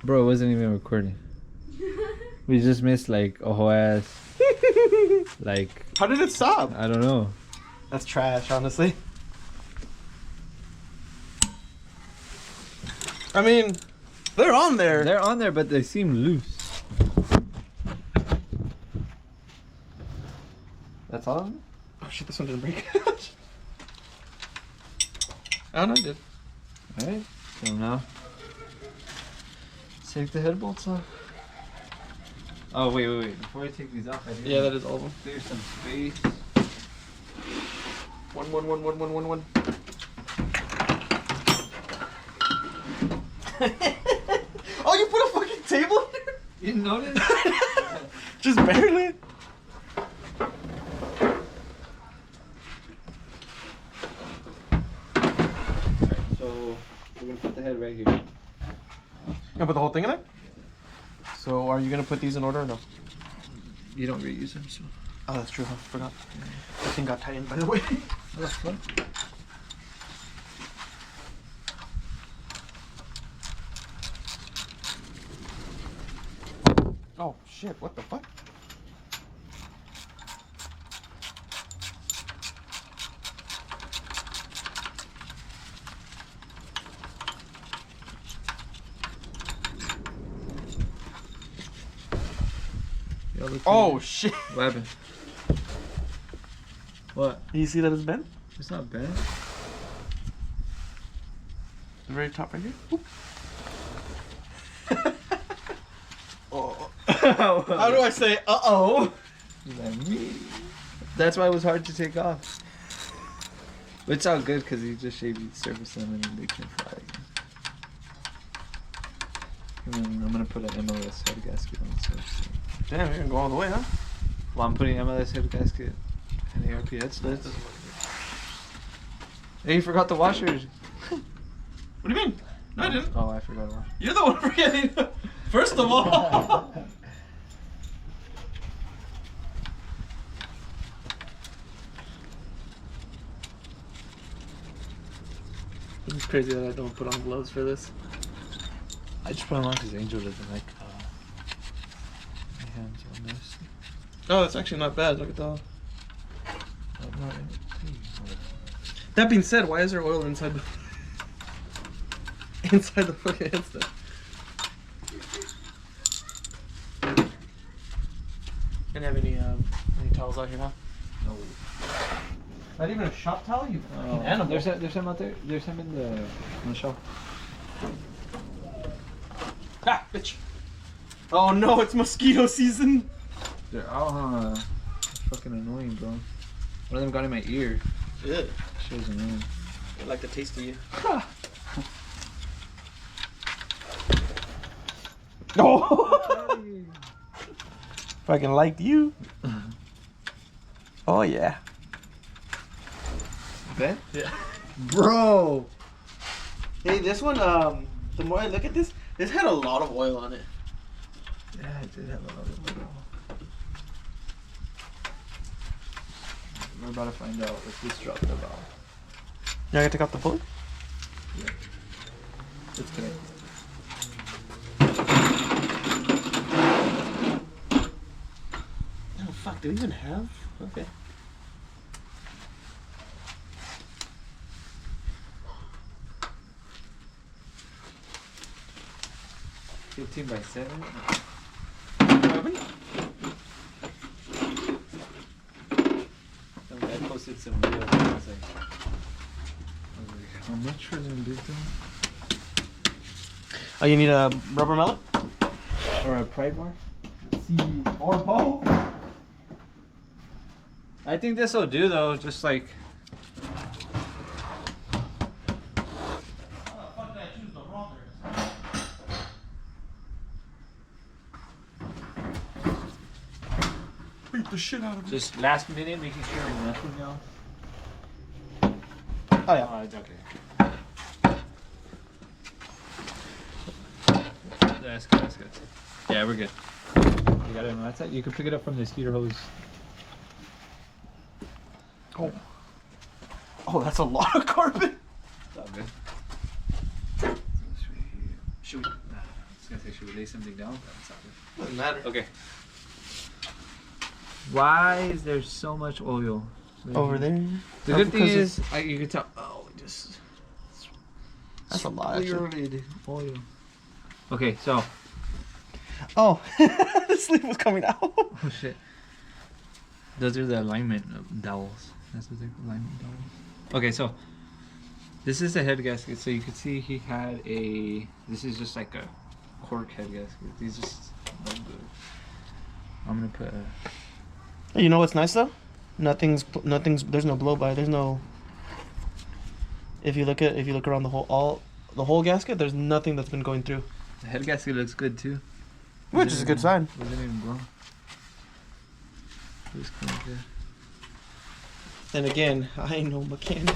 Bro, it wasn't even recording. We just missed like a whole ass. Like. How did it stop? I don't know. That's trash, honestly. I mean, they're on there. They're on there, but they seem loose. That's all of them? Oh shit, this one didn't break. Oh no, it did. Alright, so now. Let's take the head bolts off. Oh, wait. Before I take these off, I think That is all of them. clear some space. One. Oh, you put a fucking table here? You didn't notice? Just barely. So, we're gonna put the head right here. You gonna put the whole thing in it? So, are you gonna put these in order or no? You don't reuse them, so. Oh, that's true. I forgot. The thing got tightened, by the way. That's fun. Oh shit! What the fuck? Oh shit! What happened? What? Do you see that it's bent? It's not bad. The very top right here. Oh. How do I say uh-oh? Like me. That's why it was hard to take off. But it's all good because you just shave the surface them and then they can fly again. And then I'm gonna put an MLS head gasket on the surface. Damn, you're gonna go all the way, huh? Well, I'm putting MLS head gasket and ARP head studs. Hey, you forgot the washers. What do you mean? No, I didn't. Oh, I forgot the washer. You're the one forgetting. First of all. It's crazy that I don't put on gloves for this. I just put them on because Angel doesn't like my hands on this. Oh, that's actually not bad. Look at the. Oh, no, That being said, why is there oil inside the inside the fucking headset? Didn't have any towels out here, huh? no. Not even a shop towel, you fucking Oh, animal. there's some out there. There's some on the shelf. Ah, bitch. Oh no, it's mosquito season. They're all fucking annoying, bro. One of them got in my ear. Yeah. Shit was annoying. I like the taste of you. Oh! Fucking liked you. Oh yeah. Bet? Yeah. Bro! Hey, this one, the more I look at this had a lot of oil on it. Yeah, it did have a lot of oil. We're about to find out if this dropped the valve. You gotta take out the pulley? Yeah. It's connected. Oh fuck, do we even have? Okay. 15 by 7? 11? Some guy posted some videos and I was like, how much for them big thing? Oh, you need a rubber mallet? Or a pry bar? See, or both. I think this will do though, just like. Beat the shit out of it. Just last minute making sure nothing else. Oh yeah. Oh, it's okay. That's good, that's good. Yeah, we're good. You got it on that side? You can pick it up from the heater hose. Oh. Oh, that's a lot of carpet. It's all good. Should we? Let's gonna say, should we lay something down? That's not good. Doesn't matter. Okay. Why is there so much oil Over there? The good thing is, you can tell. Oh, just. That's a lot. Clearly oil. Okay, so. Oh, the sleeve was coming out. Oh shit. Those are the alignment dowels. That's what they're alignment dowels. Okay, so. This is the head gasket. So you can see he had a. This is just like a cork head gasket. These just no good. I'm gonna put a. You know what's nice though? Nothing's. There's no blow by. There's no. If you look around the whole gasket, there's nothing that's been going through. The head gasket looks good too. Which is a good sign. It didn't even blow. It was kind of good. And again, I ain't no mechanic.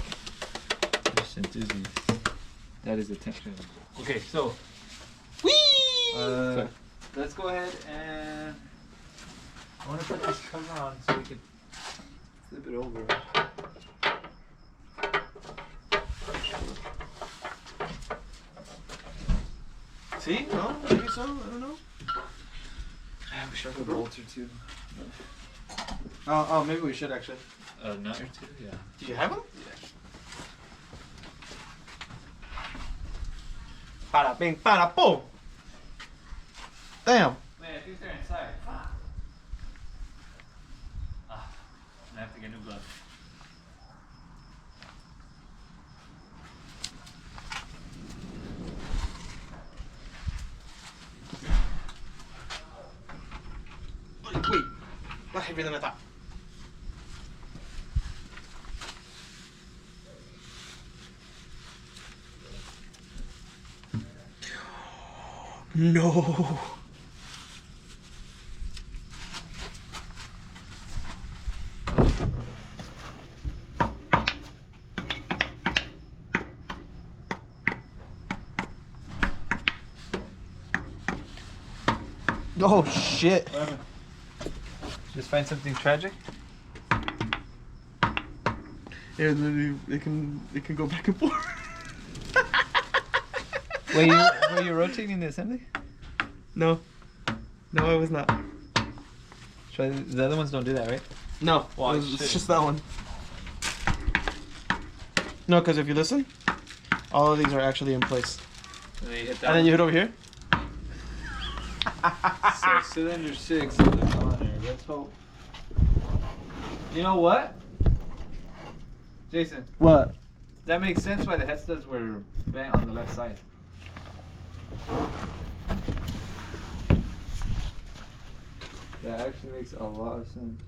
Just enthusiast. That is the tension. Okay, so. Whee! Let's go ahead and. I want to put this cover on so we can flip it over. See? No? Maybe so? I don't know. I wish I could bolt or two. Oh, maybe we should actually. A nut or two, yeah. Do you have them? Yeah. Para bing, para boom! Damn. Man, I think they're inside. Fuck. I have to get new gloves. Wait. Más heavy than I thought. No. Oh shit. Just find something tragic? Yeah, literally, it can go back and forth. Were you rotating the assembly? No, I was not. Try the other ones don't do that, right? No, Oh, it's just that one. No, because if you listen, all of these are actually in place. And then you hit that And then you hit over here. So cylinder 6 on the corner. Let's hope. You know what? Jason, What? that makes sense why the head studs were bent on the left side. That actually makes a lot of sense.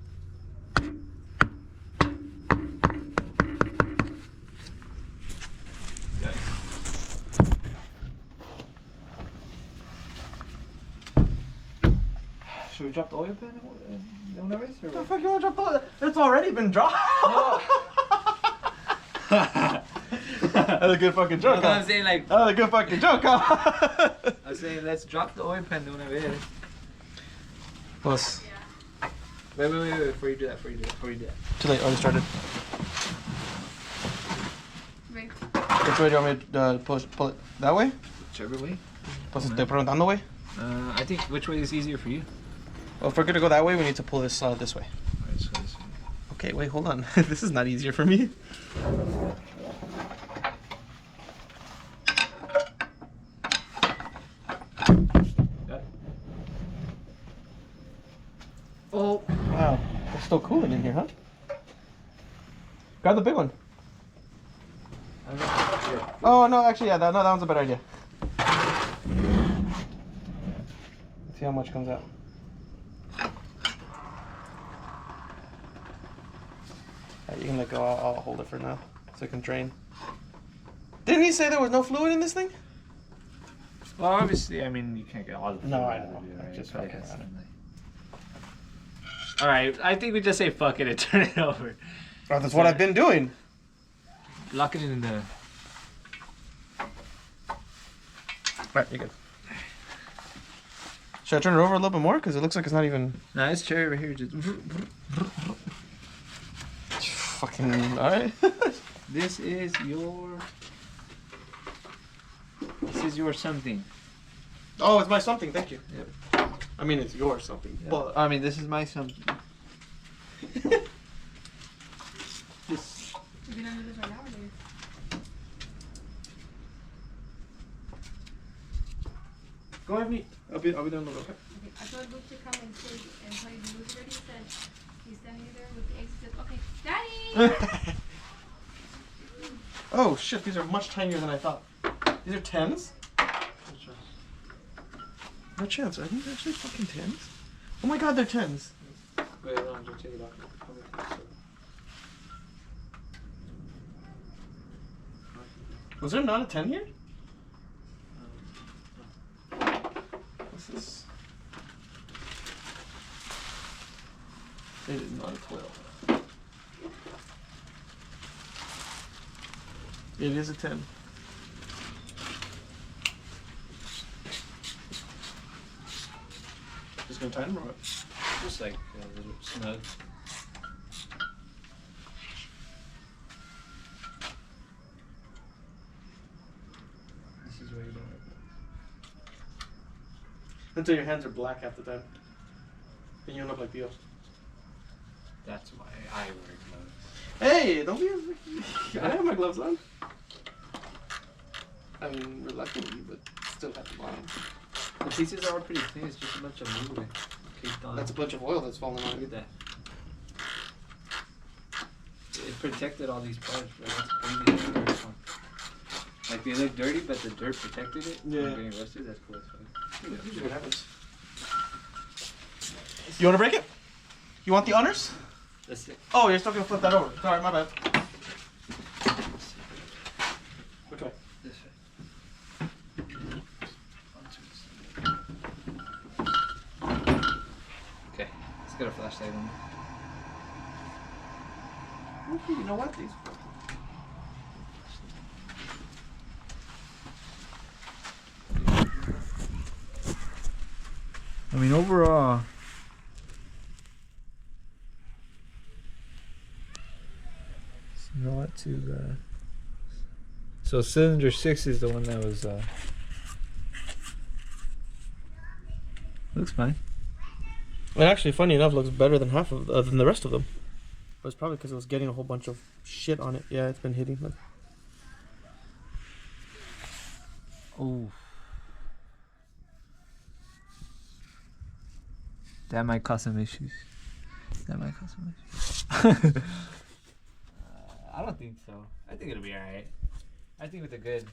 Should we drop the oil pan in the race? Or The fuck you want to drop the? It's already been dropped. No. That's a good fucking joke. I'm saying like. That's a good fucking joke. I was saying let's drop the oil pan de una vez. Plus. Wait, before you do that, Too late, already started. Wait. Which way do you want me to pull it? That way? Whichever way. Pues te preguntando way? I think which way is easier for you? Well, if we're gonna go that way, we need to pull this this way. Alright, so this way. Okay, wait, hold on. This is not easier for me. Oh. Wow, it's still cooling in here, huh? Grab the big one. Oh no, actually, yeah, that one's a better idea. Let's see how much comes out. You can let go. I'll hold it for now, so it can drain. Didn't he say there was no fluid in this thing? Well, obviously, I mean, you can't get all the No, fluid I out of know. it, I'm right? just Probably fucking has around. some, like- Alright, I think we just say fuck it and turn it over. Oh, that's what I've been doing. Lock it in the. Right, you're good. Should I turn it over a little bit more? Because it looks like it's not even... Nah, it's cherry right here. Just. Fucking... Alright. This is your. This is your something. Oh, it's my something. Thank you. Yep. I mean, it's yours something. Yeah. But I mean, this is my something. This. You gonna do this right now or later? go ahead, meet. I'll be done in a little bit. Okay. I told Luke to come and say and tell you the news already. He said he's standing there with the eggs. He said, "Okay, Daddy." Oh shit! These are much tinier than I thought. These are 10s. No chance. Are these actually fucking 10s? Oh my god, they're 10s. Wait, no, don't take it off. Was there not a 10 here? What's this? It is not a 12. It is a 10. Just gonna tighten them or what? Just like a little snug. This is where you don't rip it. Until your hands are black half the time. Then you look like Dios. That's why I wear gloves. Hey, don't be. I have my gloves on. I mean, reluctantly, but still have them on. The pieces are all pretty clean. It's just a bunch of movement. That's a bunch of oil that's falling on Look it. at that. It protected all these parts, bro. That's crazy. That's cool. Like they look dirty, but the dirt protected it. Yeah. From getting rusted. That's cool as fuck. Usually what happens. You want to break it? You want the honors? That's it. Oh, you're still gonna flip that over. Sorry, my bad. Which way? This way. Okay, let's get a flashlight on. Okay, you know what? These. I mean, overall, it's not too bad. So cylinder 6 is the one that was. Looks fine. It actually, funny enough, looks better than half of than the rest of them. But it's probably because it was getting a whole bunch of shit on it. Yeah, it's been hitting. Look. Oh. That might cause some issues. I don't think so. I think it'll be alright. I think with the good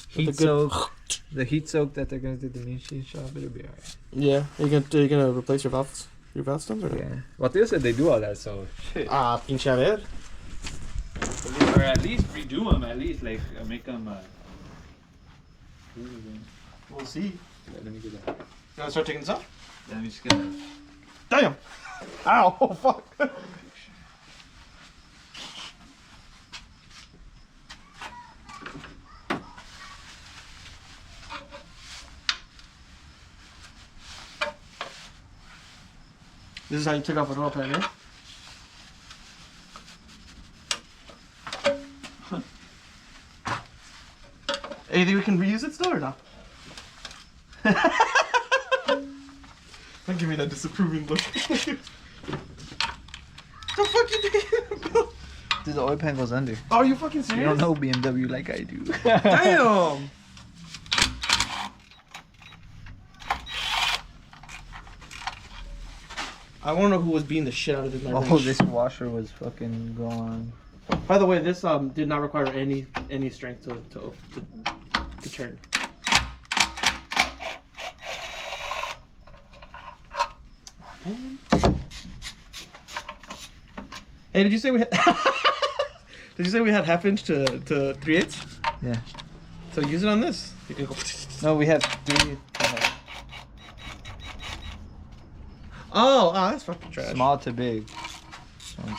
heat soak, the heat soak that they're gonna do the machine shop, it'll be alright. Yeah, are you gonna replace your valve stones or? Yeah. Well, they said they do all that, so shit. Ah, pinche a ver. Or at least redo them. At least like make them. We'll see. Yeah, let me do that. You wanna start taking this off? Let me just get. Damn! Ow! Oh fuck! This is how you took off an oil pan, eh? Hey, you think we can reuse it still or not? Don't give me that disapproving look. What the fuck you doing? Dude, the oil pan goes under. Oh, are you fucking serious? You don't know BMW like I do. Damn! I want to know who was beating the shit out of this. Oh, this washer was fucking gone. By the way, this did not require any strength to turn. Hey, did you say we had? Did you say we had half inch to 3/8? Yeah. So use it on this. You can go. No, we have 3. Oh, that's fucking trash. Small to big. That's what I'm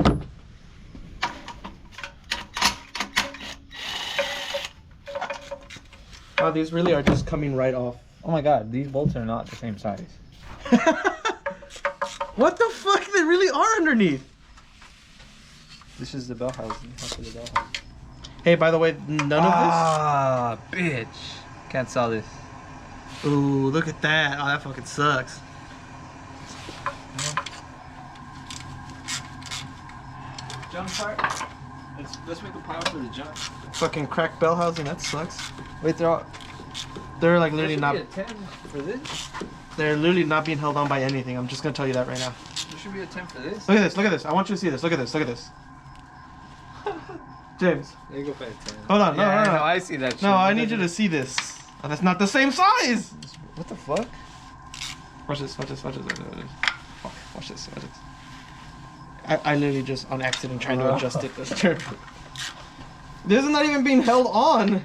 saying. Oh, these really are just coming right off. Oh my god, these bolts are not the same size. What the fuck? They really are underneath. This is the bell housing. Half of the bell housing. Hey, by the way, none of this. Ah, bitch. Can't sell this. Ooh, look at that. Oh, that fucking sucks. Jump part. Let's make a pile for the jump. Fucking cracked bell housing. That sucks. Wait, they're like literally not. There should be a 10 for this. They're literally not being held on by anything. I'm just gonna tell you that right now. There should be a 10 for this. Look at this. Look at this. I want you to see this. Look at this. Look at this. James, There you go for a 10. hold on. No, Yeah, no, no. I see that shit. No, I need you to see this. Oh, that's not the same size. What the fuck? Watch this. Watch this. Watch this. Watch this. Fuck. Watch this. Watch this. I literally just on accident trying to adjust it this turn. This is not even being held on.